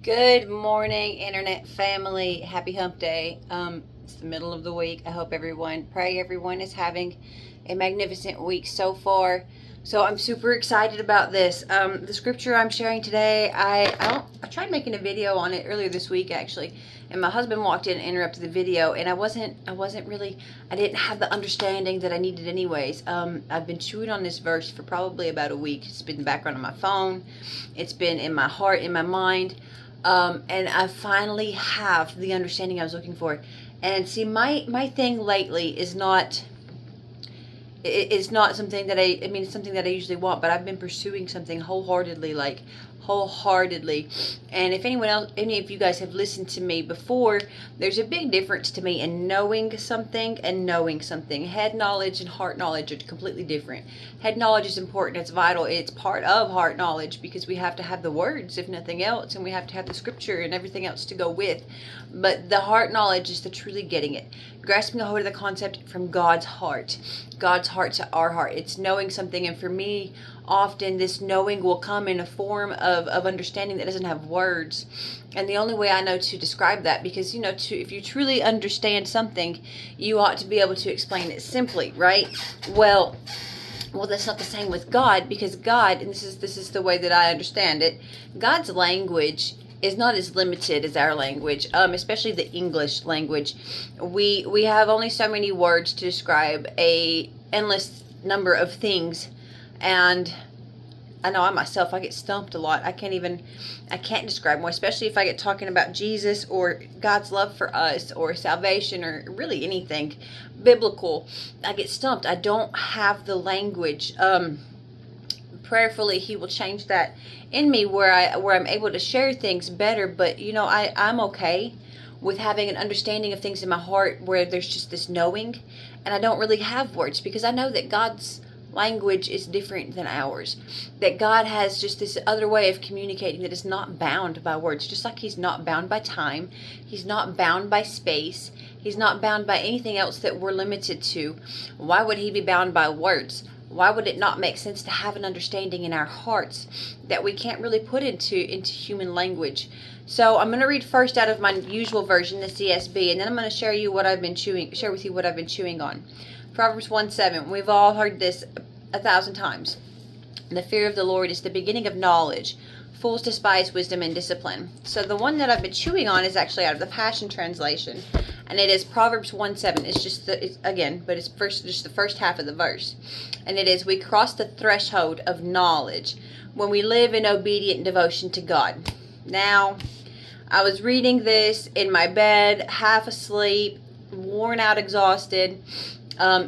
Good morning, internet family. Happy hump day. It's the middle of the week. I hope pray everyone is having a magnificent week so far. So I'm super excited about this. The scripture I'm sharing today, I tried making a video on it earlier this week actually, and my husband walked in and interrupted the video, and I didn't have the understanding that I needed anyways. I've been chewing on this verse for probably about a week. It's been in the background on my phone. It's been in my heart, in my mind. And I finally have the understanding I was looking for. And see, my thing lately is not, it's not something that it's something that I usually want, but I've been pursuing something wholeheartedly. And if any of you guys have listened to me before, there's a big difference to me in knowing something and knowing something. Head knowledge and heart knowledge are completely different. Head knowledge is important, it's vital, it's part of heart knowledge, because we have to have the words if nothing else, and we have to have the scripture and everything else to go with. But the heart knowledge is the truly getting it, grasping a hold of the concept from God's heart to our heart. It's knowing something, and for me, often this knowing will come in a form of understanding that doesn't have words. And the only way I know to describe that, because if you truly understand something, you ought to be able to explain it simply, right? Well, that's not the same with God, because God, and this is the way that I understand it, God's language is not as limited as our language, especially the English language. We have only so many words to describe a endless number of things, and I know I myself, I get stumped a lot. I can't describe more, especially if I get talking about Jesus or God's love for us or salvation or really anything biblical. I get stumped. I don't have the language. Prayerfully, He will change that in me where I'm able to share things better. But I'm okay with having an understanding of things in my heart where there's just this knowing, and I don't really have words, because I know that God's language is different than ours, that God has just this other way of communicating that is not bound by words, just like He's not bound by time, He's not bound by space, He's not bound by anything else that we're limited to. Why would He be bound by words? Why would it not make sense to have an understanding in our hearts that we can't really put into human language? So I'm going to read first out of my usual version, the CSB, and then I'm going to share with you what I've been chewing on. Proverbs 1:7. We've all heard this 1,000 times. The fear of the Lord is the beginning of knowledge. Fools despise wisdom and discipline. So the one that I've been chewing on is actually out of the Passion Translation, and it is Proverbs 1:7. It's just just the first half of the verse, and it is, we cross the threshold of knowledge when we live in obedient devotion to God. Now, I was reading this in my bed, half asleep, worn out, exhausted.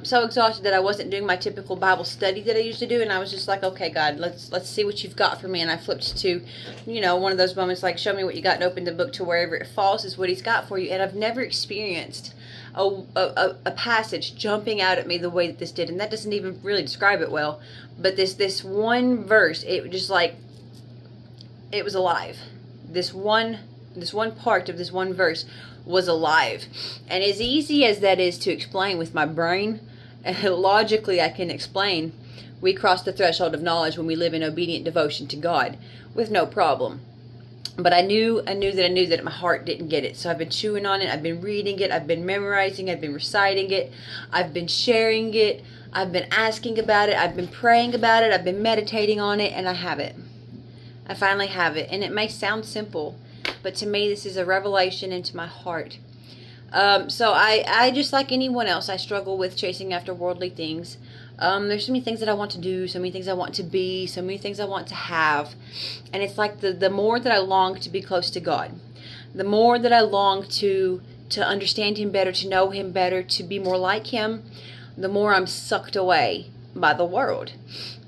So exhausted that I wasn't doing my typical Bible study that I usually do, and I was just like, okay, God, let's see what you've got for me. And I flipped to, one of those moments like, show me what you got, and open the book to wherever it falls is what He's got for you. And I've never experienced a passage jumping out at me the way that this did, and that doesn't even really describe it well. But this one verse, it just like, it was alive. This one part of this one verse was alive. And as easy as that is to explain with my brain, logically I can explain, we cross the threshold of knowledge when we live in obedient devotion to God with no problem. But I knew that my heart didn't get it. So I've been chewing on it, I've been reading it, I've been memorizing, I've been reciting it, I've been sharing it, I've been asking about it, I've been praying about it, I've been meditating on it, and I have it. I finally have it. And it may sound simple, but to me, this is a revelation into my heart. So I just like anyone else, I struggle with chasing after worldly things. There's so many things that I want to do, so many things I want to be, so many things I want to have. And it's like the more that I long to be close to God, the more that I long to understand Him better, to know Him better, to be more like Him, the more I'm sucked away by the world.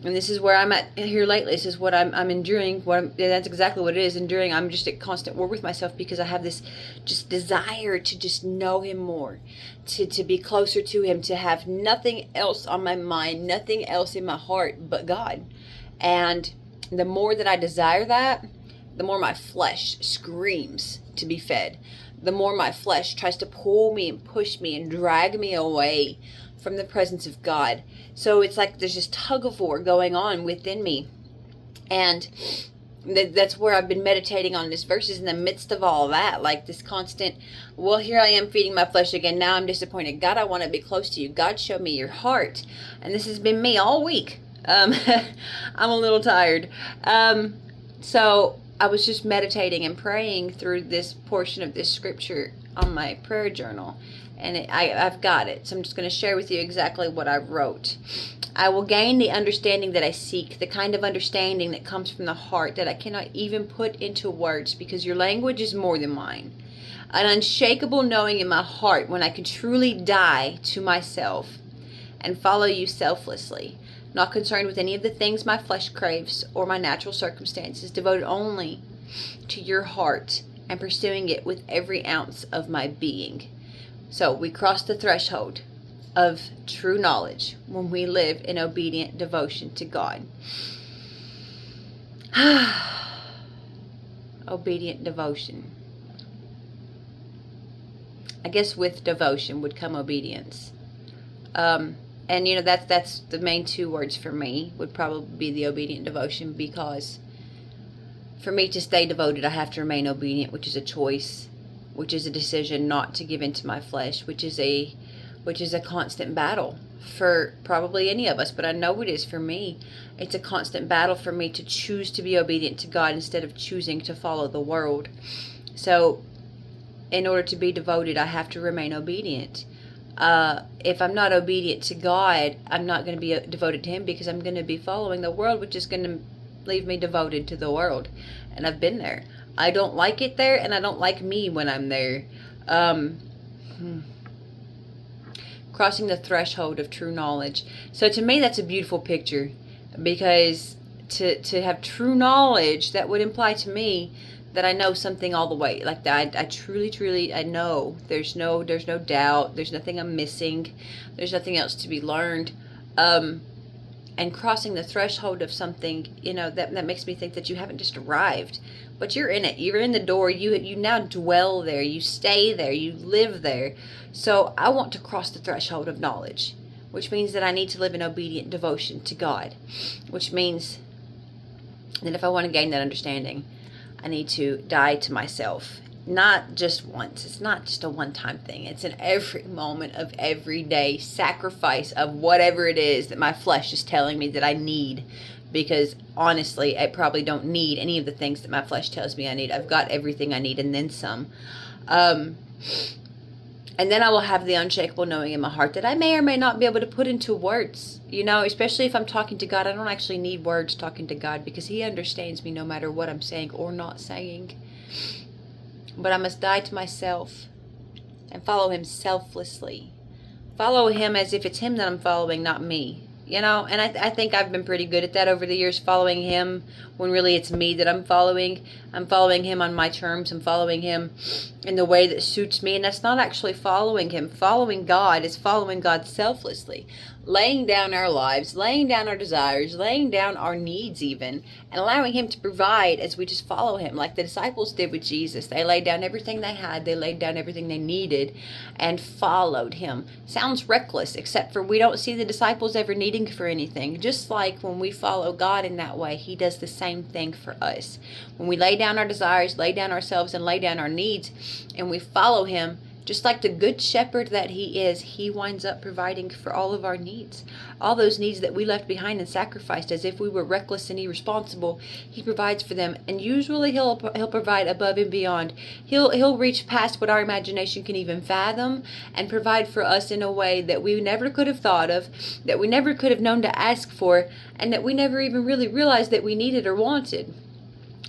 And this is where I'm at here lately. This is what I'm enduring. That's exactly what it is, enduring. I'm just at constant war with myself, because I have this just desire to just know Him more, to be closer to Him, to have nothing else on my mind, nothing else in my heart but God. And the more that I desire that, the more my flesh screams to be fed. The more my flesh tries to pull me and push me and drag me away from the presence of God. So it's like there's this tug of war going on within me. And that's where I've been meditating on this verse, is in the midst of all that, like this constant, well, here I am feeding my flesh again. Now I'm disappointed. God, I want to be close to you. God, show me your heart. And this has been me all week. I'm a little tired. So I was just meditating and praying through this portion of this scripture on my prayer journal. And I've got it. So I'm just going to share with you exactly what I wrote. I will gain the understanding that I seek, the kind of understanding that comes from the heart that I cannot even put into words, because your language is more than mine. An unshakable knowing in my heart when I can truly die to myself and follow you selflessly, not concerned with any of the things my flesh craves or my natural circumstances, devoted only to your heart and pursuing it with every ounce of my being. So we cross the threshold of true knowledge when we live in obedient devotion to God. Obedient devotion. I guess with devotion would come obedience. And that's the main two words for me, would probably be the obedient devotion, because for me to stay devoted, I have to remain obedient, which is a choice, which is a decision not to give in to my flesh, which is a constant battle for probably any of us, but I know it is for me. It's a constant battle for me to choose to be obedient to God instead of choosing to follow the world. So in order to be devoted, I have to remain obedient. If I'm not obedient to God, I'm not going to be devoted to Him, because I'm going to be following the world, which is going to leave me devoted to the world. And I've been there. I don't like it there, and I don't like me when I'm there. Crossing the threshold of true knowledge. So to me, that's a beautiful picture, because to have true knowledge, that would imply to me that I know something all the way, like that I truly I know. There's no doubt. There's nothing I'm missing. There's nothing else to be learned. And crossing the threshold of something, that makes me think that you haven't just arrived, but you're in it. You're in the door. You now dwell there. You stay there. You live there. So I want to cross the threshold of knowledge, which means that I need to live in obedient devotion to God, which means that if I want to gain that understanding, I need to die to myself. Not just once. It's not just a one-time thing. It's an every moment of everyday sacrifice of whatever it is that my flesh is telling me that I need. Because honestly, I probably don't need any of the things that my flesh tells me I need. I've got everything I need and then some. And then I will have the unshakable knowing in my heart that I may or may not be able to put into words. Especially if I'm talking to God, I don't actually need words talking to God, because He understands me no matter what I'm saying or not saying. But I must die to myself and follow Him selflessly. Follow Him as if it's Him that I'm following, not me. And I think I've been pretty good at that over the years, following Him when really it's me that I'm following. I'm following Him on my terms. I'm following Him in the way that suits me. And that's not actually following Him. Following God is following God selflessly. Laying down our lives, laying down our desires, laying down our needs even, and allowing Him to provide as we just follow Him, like the disciples did with Jesus. They laid down everything they had, they laid down everything they needed, and followed Him. Sounds reckless, except for we don't see the disciples ever needing for anything. Just like when we follow God in that way, He does the same thing for us. When we lay down our desires, lay down ourselves, and lay down our needs, and we follow Him, just like the good shepherd that He is, He winds up providing for all of our needs. All those needs that we left behind and sacrificed as if we were reckless and irresponsible, He provides for them. And usually He'll provide above and beyond. He'll reach past what our imagination can even fathom and provide for us in a way that we never could have thought of, that we never could have known to ask for, and that we never even really realized that we needed or wanted.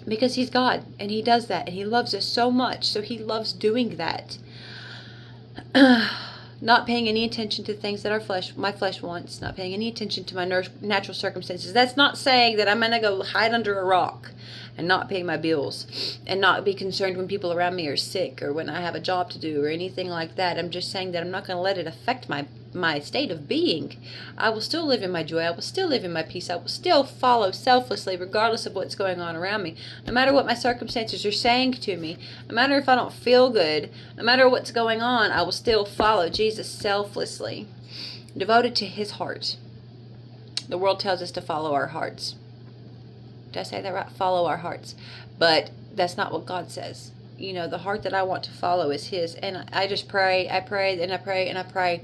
Because He's God, and He does that, and He loves us so much, so He loves doing that. Not paying any attention to things that my flesh wants, not paying any attention to my natural circumstances. That's not saying that I'm going to go hide under a rock and not pay my bills and not be concerned when people around me are sick or when I have a job to do or anything like that. I'm just saying that I'm not going to let it affect my state of being. I will still live in my joy. I will still live in my peace. I will still follow selflessly regardless of what's going on around me. No matter what my circumstances are saying to me, no matter if I don't feel good, no matter what's going on, I will still follow Jesus selflessly, devoted to His heart. The world tells us to follow our hearts. Did I say that right? Follow our hearts. But that's not what God says. You know, the heart that I want to follow is His. And I just pray, I pray, and I pray, and I pray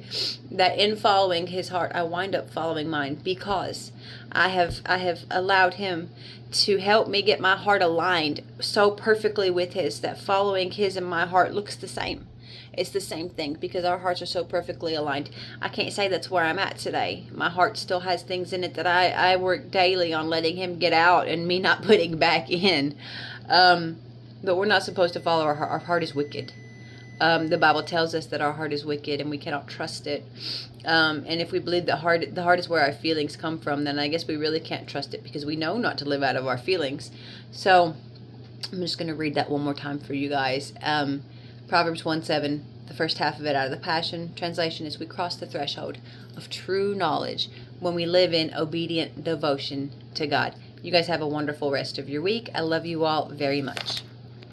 that in following His heart, I wind up following mine, because I have allowed Him to help me get my heart aligned so perfectly with His that following His and my heart looks the same. It's the same thing, because our hearts are so perfectly aligned. I can't say that's where I'm at today. My heart still has things in it that I work daily on letting Him get out and me not putting back in. But we're not supposed to follow our heart. Our heart is wicked. The Bible tells us that our heart is wicked and we cannot trust it. And if we believe the heart is where our feelings come from, then I guess we really can't trust it, because we know not to live out of our feelings. So I'm just going to read that one more time for you guys. Proverbs 1:7, the first half of it out of the Passion Translation, is we cross the threshold of true knowledge when we live in obedient devotion to God. You guys have a wonderful rest of your week. I love you all very much.